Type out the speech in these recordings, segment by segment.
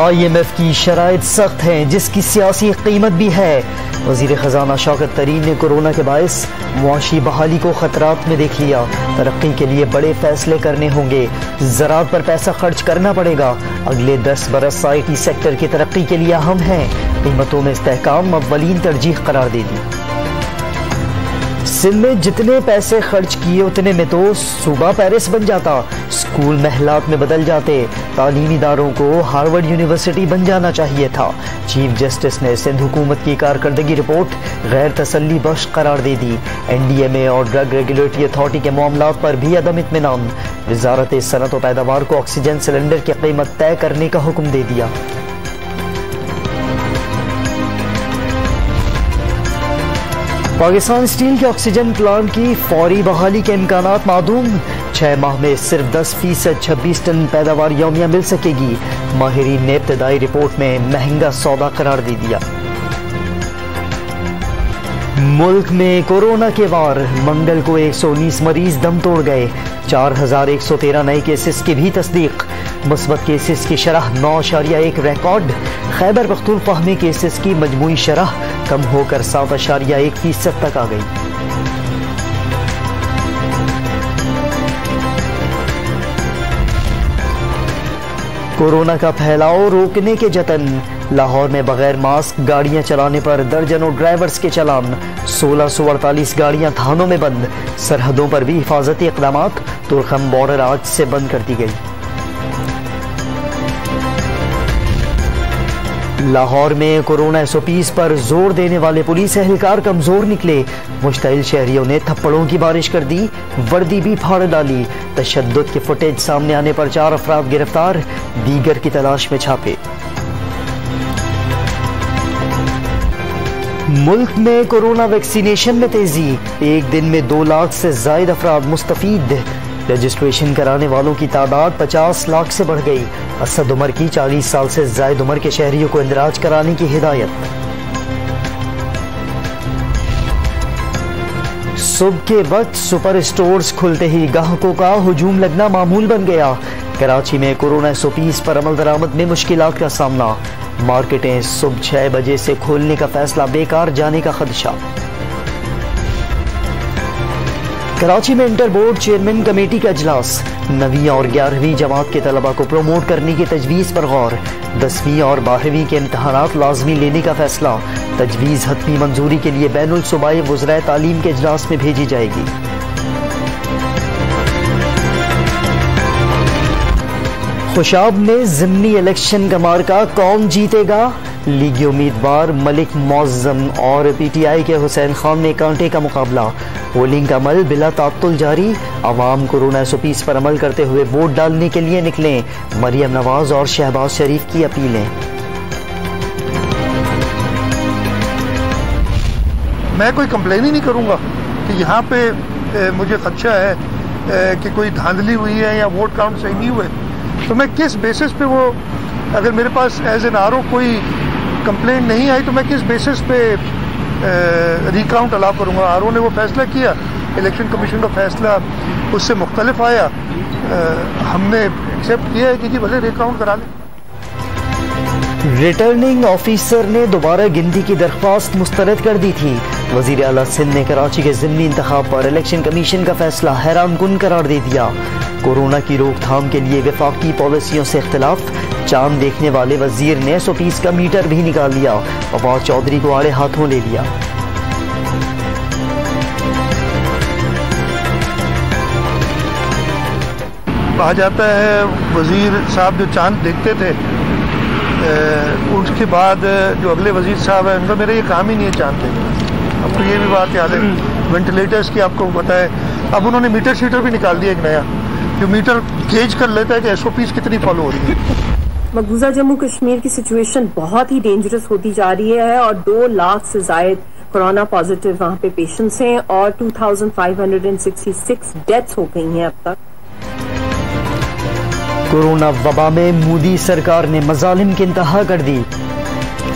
IMF کی شرائط سخت ہیں جس کی سیاسی قیمت بھی ہے۔ وزیر خزانہ شوکت طرین نے کورونا کے باعث معاشی بحالی کو خطرات میں دیکھ لیا۔ ترقی کے لیے بڑے فیصلے کرنے ہوں گے، زراعت پر پیسہ خرچ کرنا پڑے گا، اگلے 10 برس IT سیکٹر کی ترقی کے لیے اہم ہیں، قیمتوں میں استحکام اولین ترجیح قرار دے دی۔ سندھ میں جتنے پیسے خرچ کیے اتنے میں تو صوبہ پیرس بن جاتا، اسکول محلات میں بدل جاتے، تعلیمی اداروں کو ہارورڈ یونیورسٹی بن جانا چاہیے تھا۔ چیف جسٹس نے سندھ حکومت کی کارکردگی رپورٹ غیر تسلی بخش قرار دے دی۔ NDMA اور ڈرگ ریگولیٹری اتھارٹی کے معاملات پر بھی عدم اطمینان، وزارت صنعت و پیداوار کو آکسیجن سلنڈر کی قیمت طے کرنے کا حکم دے دیا۔ پاکستان اسٹیل کے آکسیجن پلانٹ کی فوری بحالی کے امکانات معدوم، 6 ماہ میں صرف 10% 26 ٹن پیداوار یومیہ مل سکے گی، ماہرین نے ابتدائی رپورٹ میں مہنگا سودا قرار دے دیا۔ ملک میں کورونا کے وار، منگل کو 119 مریض دم توڑ گئے، 4113 نئے کیسز کی بھی تصدیق، مثبت کیسز کی شرح 9.1 ریکارڈ، خیبر پختونخوا میں کیسز کی مجموعی شرح کم ہو کر 7.1% تک آ گئی۔ کورونا کا پھیلاؤ روکنے کے جتن، لاہور میں بغیر ماسک گاڑیاں چلانے پر درجنوں ڈرائیورز کے چلان، 1648 گاڑیاں تھانوں میں بند، سرحدوں پر بھی حفاظتی اقدامات، ترکھم بارڈر آج سے بند کر دی گئی۔ لاہور میں کورونا SOPs پر زور دینے والے پولیس اہلکار کمزور نکلے، مشتعل شہریوں نے تھپڑوں کی بارش کر دی، وردی بھی پھاڑ ڈالی، تشدد کے فوٹیج سامنے آنے پر 4 افراد گرفتار، دیگر کی تلاش میں چھاپے۔ ملک میں کورونا ویکسینیشن میں تیزی، ایک دن میں 2 لاکھ سے زائد افراد مستفید، رجسٹریشن کرانے والوں کی تعداد 50 لاکھ سے بڑھ گئی، اسد عمر کی 40 سال سے زائد عمر کے شہریوں کو اندراج کرانے کی ہدایت۔ صبح کے وقت سپر اسٹورز کھلتے ہی گاہکوں کا ہجوم لگنا معمول بن گیا، کراچی میں کورونا SOPs پر عمل درآمد میں مشکلات کا سامنا، مارکیٹیں صبح 6 بجے سے کھولنے کا فیصلہ بیکار جانے کا خدشہ۔ کراچی میں انٹر بورڈ چیئرمین کمیٹی کا اجلاس، 9ویں اور 11ویں جماعت کے طلبہ کو پروموٹ کرنے کی تجویز پر غور، 10ویں اور 12ویں کے امتحانات لازمی لینے کا فیصلہ، تجویز حتمی منظوری کے لیے بین الصوبائی وزرائے تعلیم کے اجلاس میں بھیجی جائے گی۔ خوشاب میں ضمنی الیکشن کا مارکا کون جیتے گا، لیگی امیدوار ملک معظم اور PTI کے حسین خان میں کانٹے کا مقابلہ، پولنگ کا عمل بلا تعطل جاری، عوام کورونا SOPs پر عمل کرتے ہوئے ووٹ ڈالنے کے لیے نکلیں، مریم نواز اور شہباز شریف کی اپیلیں۔ میں کوئی کمپلین ہی نہیں کروں گا کہ یہاں پہ مجھے خدشہ ہے کہ کوئی دھاندلی ہوئی ہے یا ووٹ کاؤنٹ صحیح نہیں ہوئے، تو میں کس بیسس پہ وہ، اگر میرے پاس ایز این RO کوئی کمپلین نہیں آئی تو میں کس بیسس پہ ریکاؤنٹ الاؤ کروں گا۔ RO نے وہ فیصلہ کیا، الیکشن کمیشن کا فیصلہ اس سے مختلف آیا، ہم نے ایکسیپٹ کیا ہے کہ جی بھلے ریکاؤنٹ کرا لیں۔ ریٹرننگ آفیسر نے دوبارہ گنتی کی درخواست مسترد کر دی تھی، وزیر اعلیٰ سندھ نے کراچی کے ضمنی انتخاب پر الیکشن کمیشن کا فیصلہ حیران کن قرار دے دیا، کورونا کی روک تھام کے لیے وفاقی پالیسیوں سے اختلاف، چاند دیکھنے والے وزیر نے SOPs کا میٹر بھی نکال لیا، فواد چودھری کو آڑے ہاتھوں لے لیا۔ کہا جاتا ہے وزیر صاحب جو چاند دیکھتے تھے، اس کے بعد جو اگلے وزیر صاحب ہیں ان کا میرا یہ کام ہی نہیں ہے چاند دیکھنا، اب تو یہ بھی بات یاد ہے، وینٹیلیٹرز کی آپ کو پتہ ہے، اب انہوں نے میٹر شیٹر بھی نکال دیا ایک نیا، جو میٹر گیج کر لیتا ہے کہ SOPs کتنی فالو ہو رہی ہے۔ مقبوضہ جموں کشمیر کی سچویشن بہت ہی ڈینجرس ہوتی جا رہی ہے اور 2 لاکھ سے زائد کورونا پازیٹیو وہاں پہ پیشنٹس ہیں اور 2566 ڈیتھس ہو گئی ہیں اب تک۔ کورونا وبا میں مودی سرکار نے مظالم کی انتہا کر دی،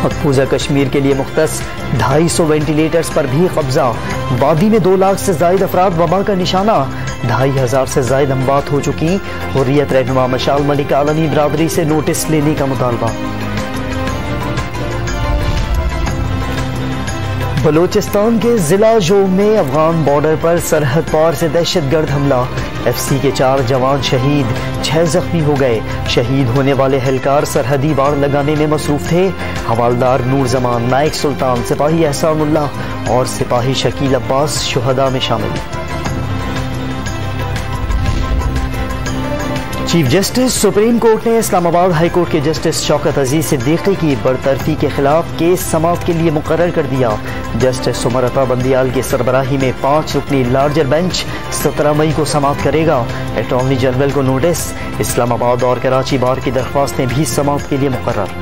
مقبوضہ کشمیر کے لیے مختص 250 وینٹیلیٹرز پر بھی قبضہ، وادی میں 2 لاکھ سے زائد افراد وبا کا نشانہ، 2500 سے زائد اموات ہو چکی، حریت رہنما مشعل ملک عالمی برادری سے نوٹس لینے کا مطالبہ۔ بلوچستان کے ضلع جوم میں افغان بارڈر پر سرحد پار سے دہشت گرد حملہ، ایف سی کے 4 جوان شہید، 6 زخمی ہو گئے۔ شہید ہونے والے اہلکار سرحدی باڑ لگانے میں مصروف تھے۔ حوالدار نور زمان، نائک سلطان، سپاہی احسان اللہ اور سپاہی شکیل عباس شہداء میں شامل۔ چیف جسٹس سپریم کورٹ نے اسلام آباد ہائی کورٹ کے جسٹس شوکت عزیز صدیقی کی برطرفی کے خلاف کیس سماعت کے لیے مقرر کر دیا۔ جسٹس عمر عطا بندیال کی سربراہی میں 5 رکنی لارجر بینچ 17 مئی کو سماعت کرے گا۔ اٹارنی جنرل کو نوٹس، اسلام آباد اور کراچی بار کی درخواستیں بھی سماعت کے لیے مقرر۔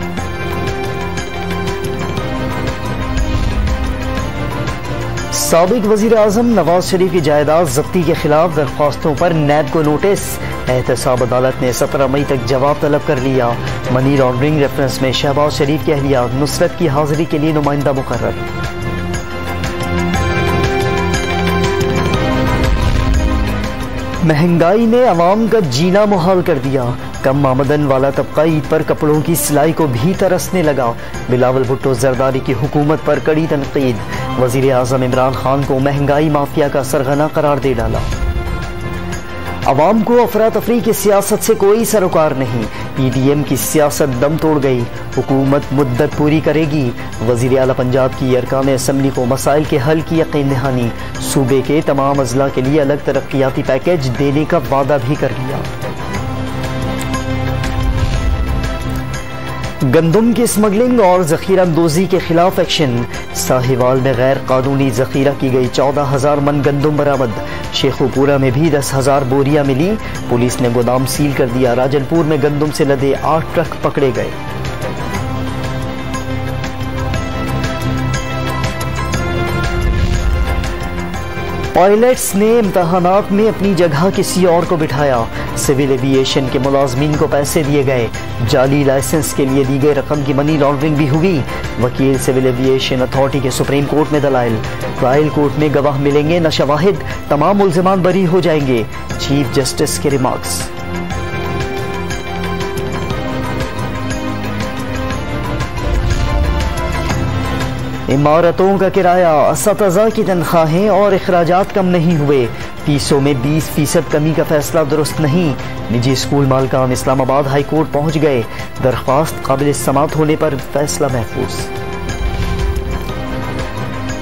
سابق وزیر اعظم نواز شریف کی جائیداد ضبطی کے خلاف درخواستوں پر نیب کو نوٹس، احتساب عدالت نے 17 مئی تک جواب طلب کر لیا۔ منی لانڈرنگ ریفرنس میں شہباز شریف کی اہلیہ نصرت کی حاضری کے لیے نمائندہ مقرر۔ مہنگائی نے عوام کا جینا محال کر دیا، کم آمدن والا طبقہ عید پر کپڑوں کی سلائی کو بھی ترسنے لگا۔ بلاول بھٹو زرداری کی حکومت پر کڑی تنقید، وزیر اعظم عمران خان کو مہنگائی مافیا کا سرغنہ قرار دے ڈالا۔ عوام کو افراتفری کی سیاست سے کوئی سروکار نہیں، پی ڈی ایم کی سیاست دم توڑ گئی، حکومت مدت پوری کرے گی۔ وزیر اعلیٰ پنجاب کی ارکان اسمبلی کو مسائل کے حل کی یقین دہانی، صوبے کے تمام اضلاع کے لیے الگ ترقیاتی پیکیج دینے کا وعدہ بھی کر لیا۔ گندم کی اسمگلنگ اور ذخیرہ اندوزی کے خلاف ایکشن، ساہیوال میں غیر قانونی ذخیرہ کی گئی 14,000 من گندم برآمد، شیخوپورہ میں بھی 10,000 بوریاں ملی، پولیس نے گودام سیل کر دیا۔ راجن پور میں گندم سے لدے 8 ٹرک پکڑے گئے۔ پائلٹس نے امتحانات میں اپنی جگہ کسی اور کو بٹھایا، سول ایوی ایشن کے ملازمین کو پیسے دیے گئے، جعلی لائسنس کے لیے دی گئی رقم کی منی لانڈرنگ بھی ہوئی۔ وکیل سول ایوی ایشن اتھارٹی کے سپریم کورٹ میں دلائل، ٹرائل کورٹ میں گواہ ملیں گے نہ شواہد، تمام ملزمان بری ہو جائیں گے، چیف جسٹس کے ریمارکس۔ عمارتوں کا کرایہ، اساتذہ کی تنخواہیں اور اخراجات کم نہیں ہوئے، فیسوں میں 20% کمی کا فیصلہ درست نہیں، نجی اسکول مالکان اسلام آباد ہائی کورٹ پہنچ گئے، درخواست قابل سماعت ہونے پر فیصلہ محفوظ۔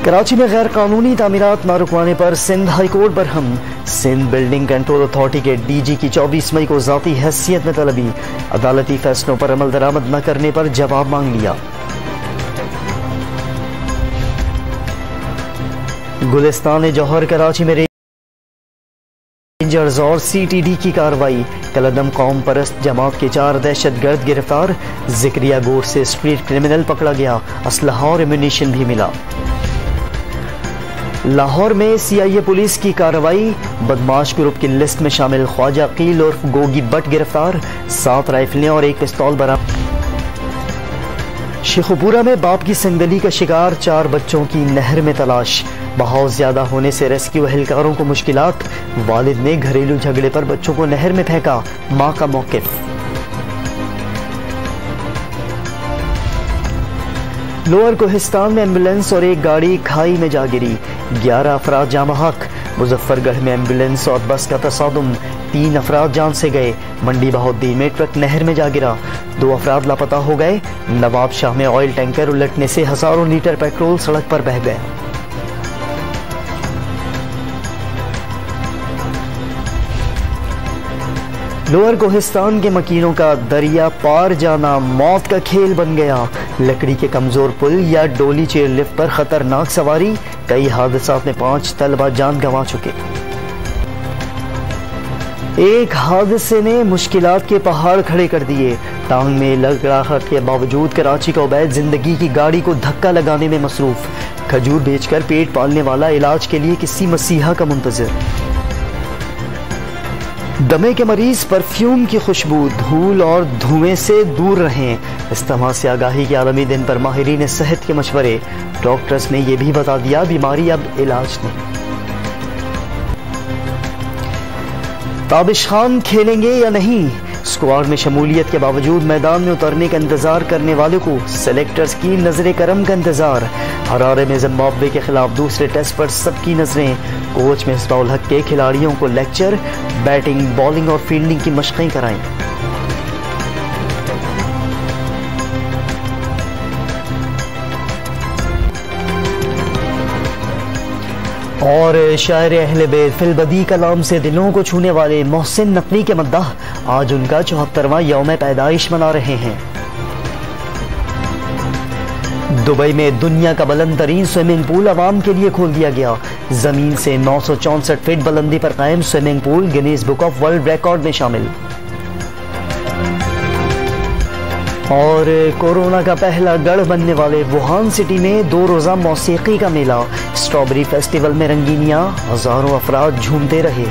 کراچی میں غیر قانونی تعمیرات نہ رکوانے پر سندھ ہائی کورٹ برہم، سندھ بلڈنگ کنٹرول اتھارٹی کے ڈی جی کی 24 مئی کو ذاتی حیثیت میں طلبی، عدالتی فیصلوں پر عمل درآمد نہ کرنے پر جواب مانگ لیا۔ گلستان جوہر کراچی میں رینجرز اور سی ٹی ڈی کی کارروائی، کلدم قوم پرست جماعت کے 4 دہشت گرد گرفتار، ذکریہ گوٹ سے اسٹریٹ کرمنل پکڑا گیا، اسلحہ اور ایمونیشن بھی ملا۔ لاہور میں سی آئی اے پولیس کی کارروائی، بدماش گروپ کی لسٹ میں شامل خواجہ عقیل اور گوگی بٹ گرفتار، 7 رائفلیں اور 1 پستول برآمد۔ شیخوپورہ میں باپ کی سنگدلی کا شکار 4 بچوں کی نہر میں تلاش، بہاؤ زیادہ ہونے سے ریسکیو اہلکاروں کو مشکلات، والد نے گھریلو جھگڑے پر بچوں کو نہر میں پھینکا، ماں کا موقف۔ لوئر کوہستان میں ایمبولینس اور 1 گاڑی کھائی میں جا گری، 11 افراد جاں بحق، مظفر گڑھ میں ایمبولینس اور بس کا تصادم، 3 افراد جان سے گئے، منڈی بہودی میں ٹرک نہر میں جا گرا، 2 افراد لاپتہ ہو گئے، نواب شاہ میں آئل ٹینکر الٹنے سے ہزاروں لیٹر پیٹرول سڑک پر بہہ گیا۔ لوئر کوہستان کے مکینوں کا دریا پار جانا موت کا کھیل بن گیا، لکڑی کے کمزور پل یا ڈولی چیئر لفٹ پر خطرناک سواری، کئی حادثات میں 5 طلبہ جان گنوا چکے۔ ایک حادثے نے مشکلات کے پہاڑ کھڑے کر دیے، ٹانگ میں لگڑاہٹ کے باوجود کراچی کا عبید زندگی کی گاڑی کو دھکا لگانے میں مصروف، کھجور بیچ کر پیٹ پالنے والا علاج کے لیے کسی مسیحا کا منتظر۔ دمے کے مریض پرفیوم کی خوشبو، دھول اور دھوئیں سے دور رہیں، استما سے آگاہی کے عالمی دن پر ماہرین صحت کے مشورے، ڈاکٹرز نے یہ بھی بتا دیا بیماری اب علاج نہیں۔ تابش خان کھیلیں گے یا نہیں؟ اسکواڈ میں شمولیت کے باوجود میدان میں اترنے کا انتظار کرنے والوں کو سلیکٹرز کی نظر کرم کا انتظار۔ ہرارے میں زمبابوے کے خلاف دوسرے ٹیسٹ پر سب کی نظریں۔ کوچ مصباح الحق کے کھلاڑیوں کو لیکچر، بیٹنگ، بالنگ اور فیلڈنگ کی مشقیں کرائیں۔ اور شاعر اہل بیت فی البدی کلام سے دلوں کو چھونے والے محسن نقوی کے مداح آج ان کا 74واں یوم پیدائش منا رہے ہیں۔ دبئی میں دنیا کا بلند ترین سوئمنگ پول عوام کے لیے کھول دیا گیا۔ زمین سے 964 فٹ بلندی پر قائم swimming pool Guinness book of world record میں شامل۔ اور کورونا کا پہلا گڑھ بننے والے ووہان سٹی میں 2 روزہ موسیقی کا میلہ، اسٹرابری فیسٹیول میں رنگینیاں، ہزاروں افراد جھومتے رہے۔